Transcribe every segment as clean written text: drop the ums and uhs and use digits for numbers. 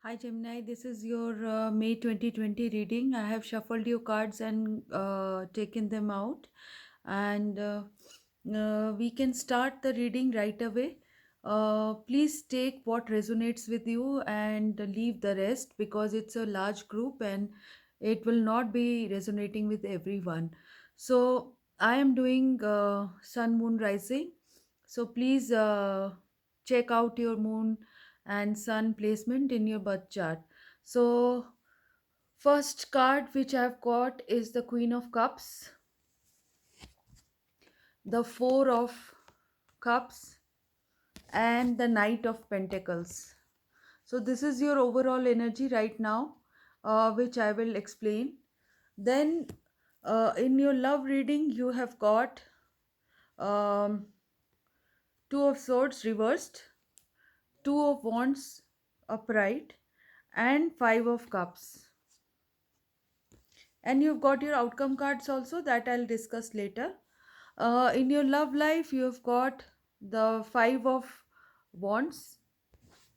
Hi Gemini, this is your May 2020 reading. I have shuffled your cards and taken them out, and we can start the reading right away. Please take what resonates with you and leave the rest because it's a large group and it will not be resonating with everyone. So, I am doing Sun Moon Rising. So, please check out your moon and sun placement in your birth chart. So, first card which I've got is the Queen of Cups, the Four of Cups, and the Knight of Pentacles. So, this is your overall energy right now, which I will explain. Then, in your love reading, you have got um, Two of Swords reversed, Two of Wands upright, and Five of Cups. And you've got your outcome cards also that I'll discuss later. In your love life, you've got the Five of Wands,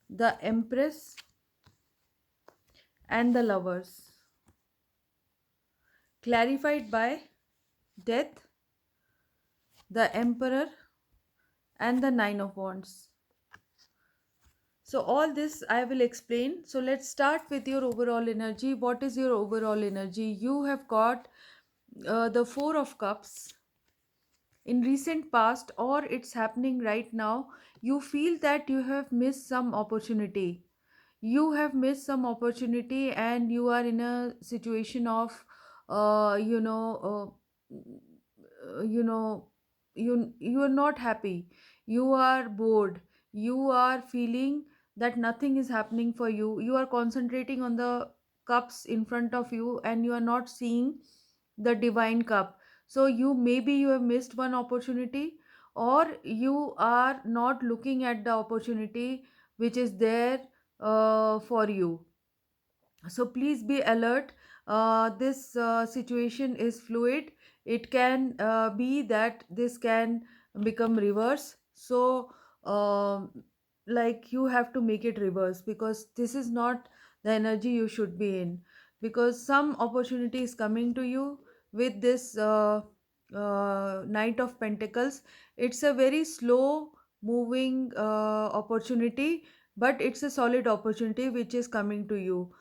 the Empress, and the Lovers, clarified by Death, the Emperor, and the Nine of Wands. So, all this I will explain. So, let's start with your overall energy. What is your overall energy? You have got the Four of Cups in recent past, or it's happening right now. You feel that you have missed some opportunity. You have missed some opportunity, and you are in a situation of, uh, you know, you know, you are not happy. You are bored. You are feeling that nothing is happening for you. You are concentrating on the cups in front of you, and you are not seeing the divine cup. So you maybe you have missed one opportunity, or you are not looking at the opportunity which is there for you. So please be alert. This situation is fluid. It can be that this can become reverse. So like you have to make it reverse, because this is not the energy you should be in, because some opportunity is coming to you with this Knight of Pentacles. It's a very slow moving opportunity, but it's a solid opportunity which is coming to you.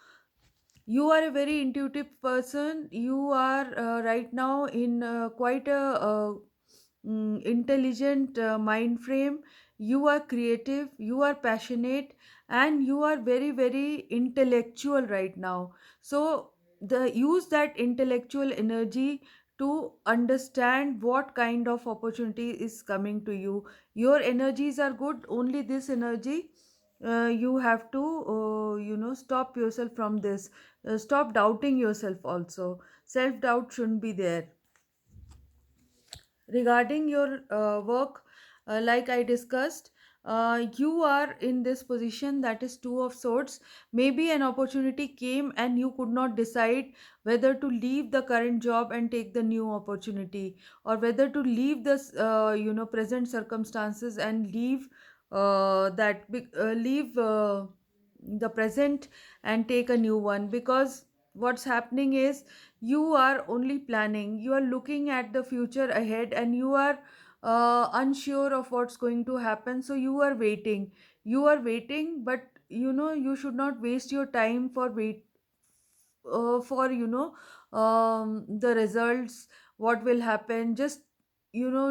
You are a very intuitive person. You are right now in quite a intelligent mind frame. You are creative, you are passionate, and you are very very intellectual right now. So the use that intellectual energy to understand what kind of opportunity is coming to you. Your energies are good. Only this energy, you have to stop yourself from this. Stop doubting yourself also. Self doubt shouldn't be there. Regarding your work, like I discussed, you are in this position, that is Two of Swords. Maybe an opportunity came and you could not decide whether to leave the current job and take the new opportunity, or whether to leave this present circumstances and leave leave the present and take a new one. Because what's happening is, you are only planning, you are looking at the future ahead, and you are unsure of what's going to happen. So you are waiting, but you should not waste your time for the results, what will happen. Just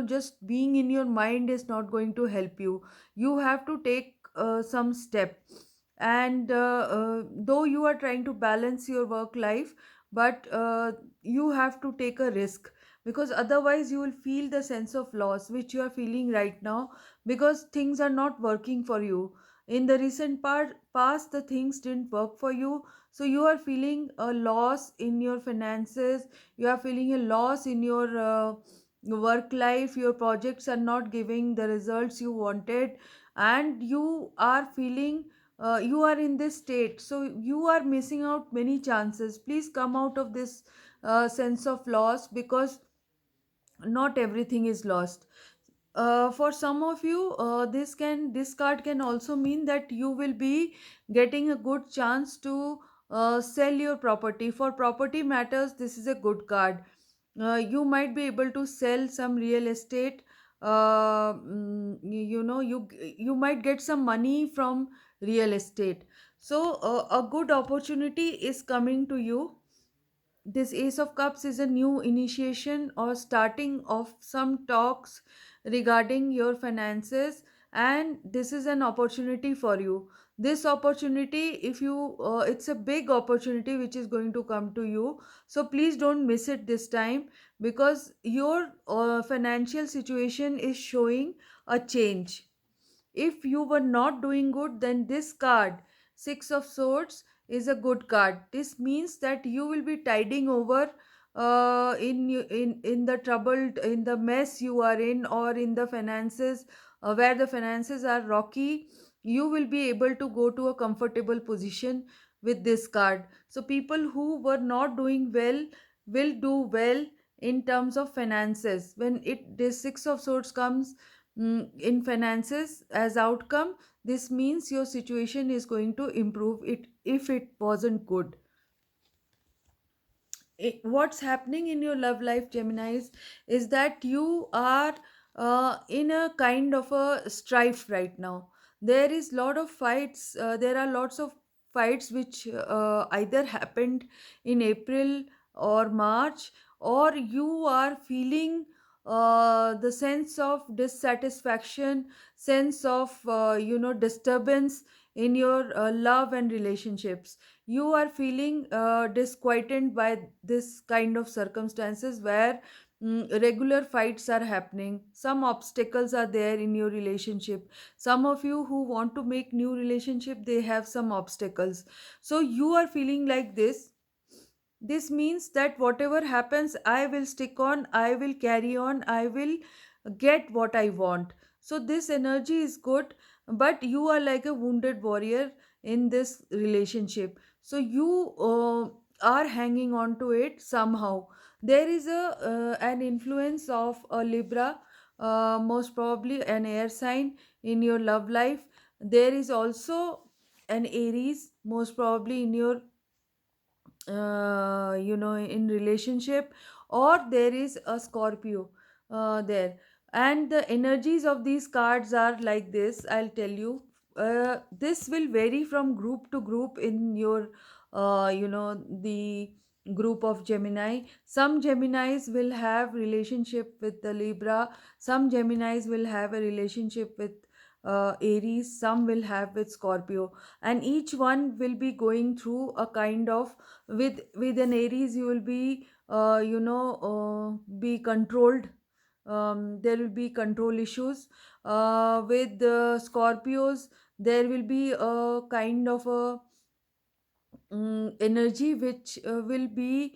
just being in your mind is not going to help you. You have to take some step. And though you are trying to balance your work life, but you have to take a risk, because otherwise you will feel the sense of loss which you are feeling right now, because things are not working for you. In the recent past, the things didn't work for you. So you are feeling a loss in your finances. You are feeling a loss in your work life. Your projects are not giving the results you wanted, and you are feeling you are in this state. So you are missing out many chances. Please come out of this sense of loss, because not everything is lost. For some of you, this card can also mean that you will be getting a good chance to sell your property. For property matters, this is a good card. You might be able to sell some real estate. You might get some money from real estate. So a good opportunity is coming to you. This Ace of Cups is a new initiation or starting of some talks regarding your finances, and this is an opportunity for you. This opportunity, if you it's a big opportunity which is going to come to you, so please don't miss it this time, because your financial situation is showing a change. If you were not doing good, then this card, Six of Swords, is a good card. This means that you will be tiding over in the troubled, in the mess you are in, or in the finances, where the finances are rocky. You will be able to go to a comfortable position with this card. So people who were not doing well will do well in terms of finances. When it this Six of Swords comes in finances as outcome, this means your situation is going to improve it. If it wasn't good, what's happening in your love life, Geminis, is that you are in a kind of a strife right now. There is lot of fights, there are lots of fights which either happened in April or March, or you are feeling the sense of dissatisfaction, sense of disturbance in your love and relationships. You are feeling disquieted by this kind of circumstances where regular fights are happening, some obstacles are there in your relationship. Some of you who want to make new relationship, they have some obstacles. So you are feeling like this means that whatever happens, I will stick on, I will carry on, I will get what I want. So this energy is good, but you are like a wounded warrior in this relationship. So you are hanging on to it somehow. There is a an influence of a Libra, most probably an air sign, in your love life. There is also an Aries, most probably in your in relationship, or there is a Scorpio there. And the energies of these cards are like this, I'll tell you. This will vary from group to group in your the group of Gemini. Some Geminis will have relationship with the Libra, some Geminis will have a relationship with Aries, some will have with Scorpio, and each one will be going through a kind of, with an Aries you will be be controlled. There will be control issues. With the Scorpios, there will be a kind of a energy which will be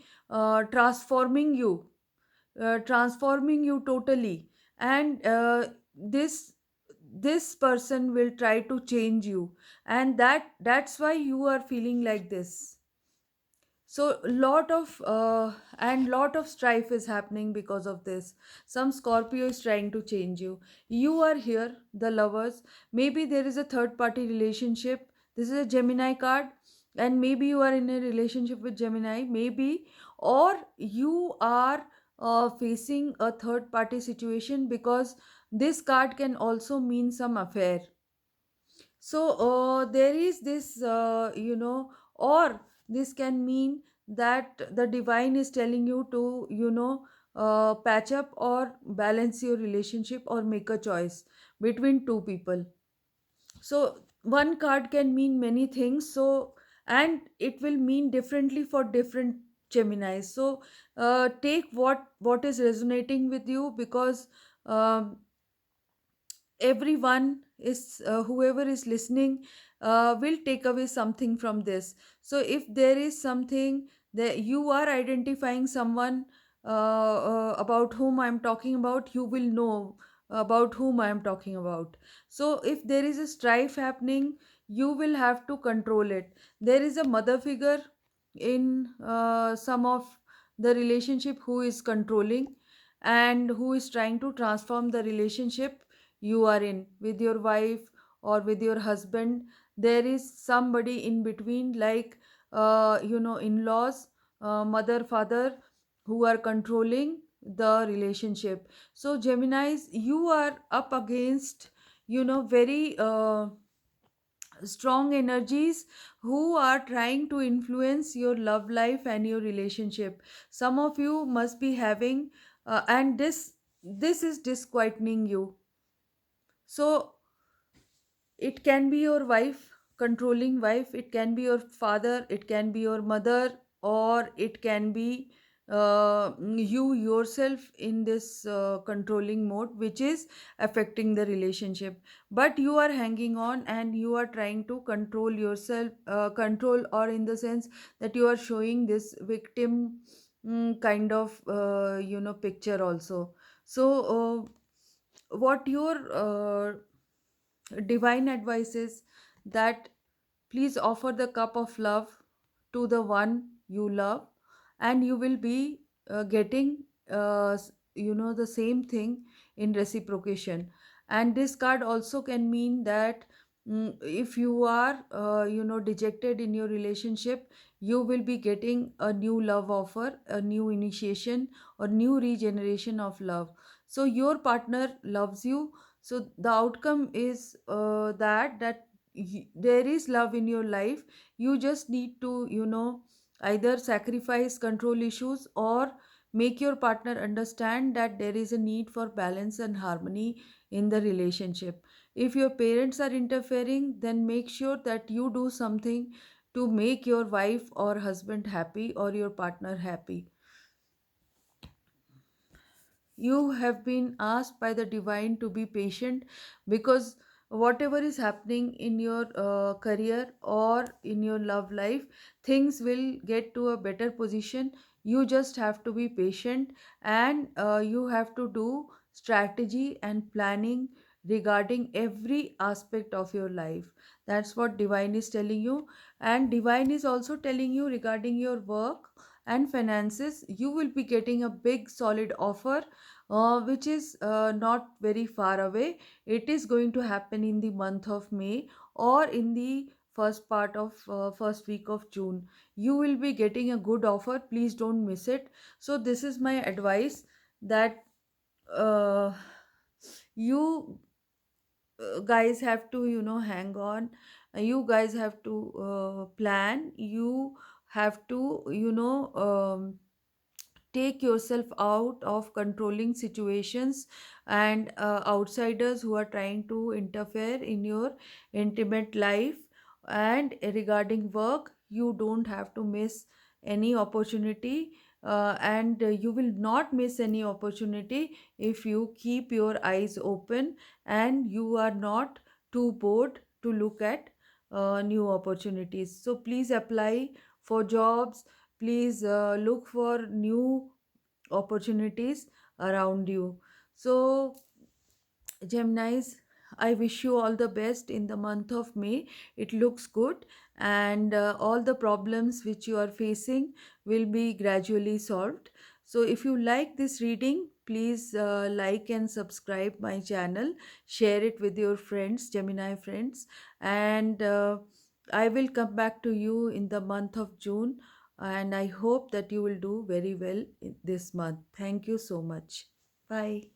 transforming you totally. And this person will try to change you, and that's why you are feeling like this. So lot of strife is happening because of this. Some Scorpio is trying to change you. You are here, the lovers. Maybe there is a third party relationship. This is a Gemini card, and maybe you are in a relationship with Gemini, maybe. Or you are facing a third party situation, because this card can also mean some affair. So there is this or this can mean that the divine is telling you to patch up or balance your relationship, or make a choice between two people. So one card can mean many things, so, and it will mean differently for different Geminis. So take what is resonating with you, because um, everyone is whoever is listening will take away something from this. So if there is something that you are identifying someone about whom I'm talking about, you will know about whom I am talking about. So if there is a strife happening, you will have to control it. There is a mother figure in some of the relationship who is controlling, and who is trying to transform the relationship you are in with your wife or with your husband. There is somebody in between, like in-laws, mother, father, who are controlling the relationship. So Geminis, you are up against very strong energies who are trying to influence your love life and your relationship. Some of you must be having and this is disquieting you. So it can be your wife, controlling wife, it can be your father, it can be your mother, or it can be you yourself in this controlling mode, which is affecting the relationship. But you are hanging on and you are trying to control yourself, control, or in the sense that you are showing this victim kind of picture also. So what your divine advice is that please offer the cup of love to the one you love, and you will be getting the same thing in reciprocation. And this card also can mean that if you are dejected in your relationship, you will be getting a new love offer, a new initiation, or new regeneration of love. So your partner loves you. So the outcome is that there is love in your life. You just need to either sacrifice control issues or make your partner understand that there is a need for balance and harmony in the relationship. If your parents are interfering, then make sure that you do something to make your wife or husband happy or your partner happy. You have been asked by the divine to be patient, because whatever is happening in your career or in your love life, things will get to a better position. You just have to be patient, and you have to do strategy and planning regarding every aspect of your life. That's what divine is telling you. And divine is also telling you regarding your work and finances, you will be getting a big solid offer, which is not very far away. It is going to happen in the month of May or in the first part of first week of June. You will be getting a good offer. Please don't miss it. So this is my advice, that uh, you guys have to hang on. You guys have to plan. You have to take yourself out of controlling situations and outsiders who are trying to interfere in your intimate life. And regarding work, you don't have to miss any opportunity, and you will not miss any opportunity if you keep your eyes open and you are not too bored to look at new opportunities. So please apply for jobs. Please look for new opportunities around you. So Geminis, I wish you all the best in the month of May. It looks good, and all the problems which you are facing will be gradually solved. So, if you like this reading, please like and subscribe my channel, share it with your friends, Gemini friends, and I will come back to you in the month of June. And I hope that you will do very well in this month. Thank you so much. Bye.